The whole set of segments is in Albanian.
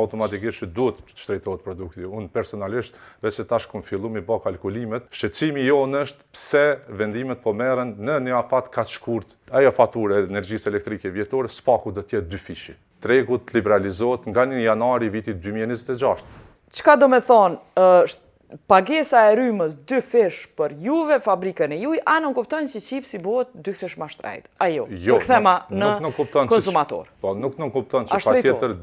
automatikisht që duhet shtrejtohet produkti. Unë personalisht, veç se tash kom fillu mi bë kalkulimet, shqetësimi jonë është pse vendimet po merren në një afat kaq shkurt. Ajo faturë e energjisë elektrike vjetore spaku do të jetë 2 fishi. Tregu të liberalizohet nga 1 janari vitit 2026. Çka do me thonë, pagesa e rrymës 2 fish për juve, fabrikën e juj, a nuk kupton që qipsi bëhet 2 fish ma shtrejt? Ajo, Jo, përkthema në konsumator. Po, nuk kupton që patjetër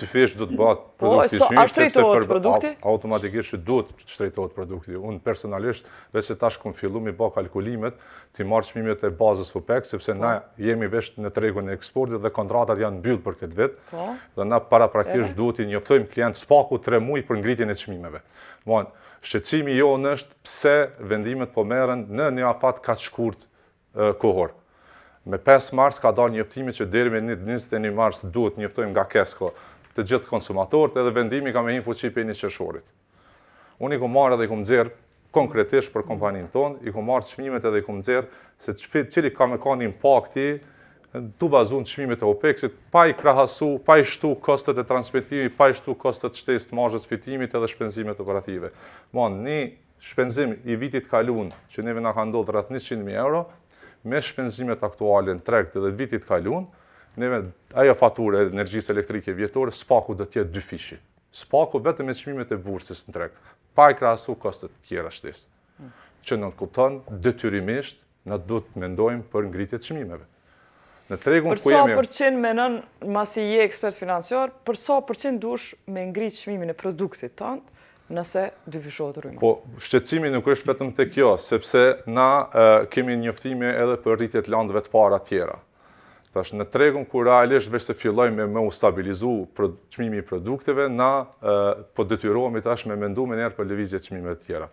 2 fish do të bëhet produkti a çmimi, shtrejtohet produkti? Automatikisht që duhet shtrejtohet produkti. Unë personalisht, veç se tash kom fillu mi bë kalkulimet, ti marr çmimet e bazës OPEC, sepse na jemi vesh në tregun e eksportit dhe kontratat janë mbyll për këtë vit. Dhe na paraprakisht duhet i njoftojmë klient spaku 3 muaj për ngritjen e çmimeve. Von, shqetësimi jonë është pse vendimet po merren në një afat kaq shkurt kohor. Me 5 mars ka dalë njoftimi që deri me 21 mars duhet njoftojmë nga KESCO të gjithë konsumatorët, edhe vendimi ka me hin fuqi për 1 qershorit. Unë i kom marrë edhe i kom nxjerr konkretisht për kompaninë tonë, i kom marrë çmimet edhe i kom nxjerr se cili ka me kanë impakti tu bazon çmimet e OPEC-it, pa i krahasu, pa i shtu kostet e transmetimit, pa i shtu kostet shtesë të marzhës fitimit edhe shpenzimet operative. Një shpenzim i vitit kaluar që neve na ka ndodhur rreth 100.000 euro, me shpenzimet aktuale në treg të vitit kaluar, neve ajo faturë e energjisë elektrike vjetore spaku do të jetë 2 fishi. Spaku vetëm me çmimet e bursës në treg, pa i krahasu kostet tjera shtesë. Që nuk kupton detyrimisht na duhet të mendojmë për ngritje të çmimeve. Në tregun ku jemi. Për sa përqind menon, masi je ekspert financiar, për sa përqind dush me ngrit çmimin e produktit tënd nëse dyfishohet rryma? Po, shqetësimi nuk është vetëm te kjo, sepse na kemi njoftime edhe për rritje të landëve të para tjera. Tash në tregun ku realisht veç se fillojmë me u stabilizu çmimi i produkteve, na po detyrohemi tash me mendu me njerë për lëvizje të çmimeve të tjera.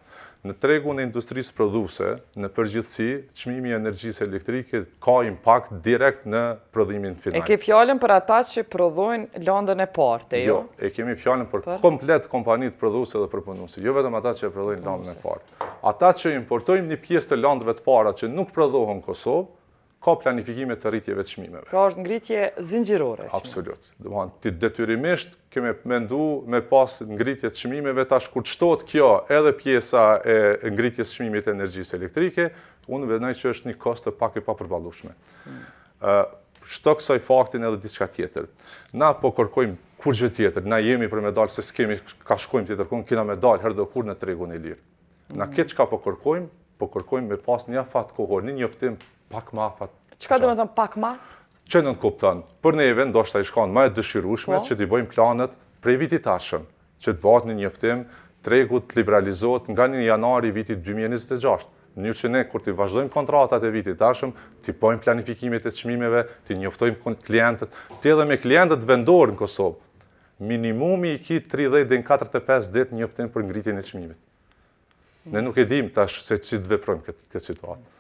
Në tregun e industrisë prodhuese, në përgjithësi, çmimi i energjisë elektrike ka impakt direkt në prodhimin final. E ke fjalën për ata që prodhojnë landën e parë, jo? Jo, e kemi fjalën për komplet kompanitë prodhuese dhe përpunuese, jo vetëm ata që prodhojnë landën e parë. Ata që importojnë një pjesë të landëve të para që nuk prodhohen në Kosovë, ka planifikime të rritjeve të çmimeve. Pra është ngritje zinxhirore. Absolut. Ti detyrimisht kemi mendu me pas ngritje të çmimeve, tash kur shtohet kjo edhe pjesa e ngritjes së çmimit të energjisë elektrike, unë mendoj që është një kost të pak e papërballueshme. Shto kësaj faktin edhe diçka tjetër. Na po kërkojmë kur gjë tjetër, na jemi për me dalë se s'kemi ka shkojmë tjetër kun, kena me dalë herë do kur në tregun e lirë. Na këtë çka po kërkojmë me pas një afat kohor, një njoftim pak ma afat. Çka do të thënë pak ma? Që nuk kupton. Për neve ndoshta i shkon më e dëshirueshme që t'i bëjmë planet prej vitit tashëm, që të bëhet një njoftim, tregu të liberalizohet nga 1 janari vitit 2026. Në mënyrë që ne kur t'i vazhdojmë kontratat e vitit tashëm, t'i bëjmë planifikimet e çmimeve, t'i njoftojmë klientët, t'i edhe me klientët vendorë në Kosovë. Minimumi i ki 30 deri në 45 ditë njoftim për ngritjen e çmimit. Ne nuk e dim tash se si të veprojmë këtë situatë.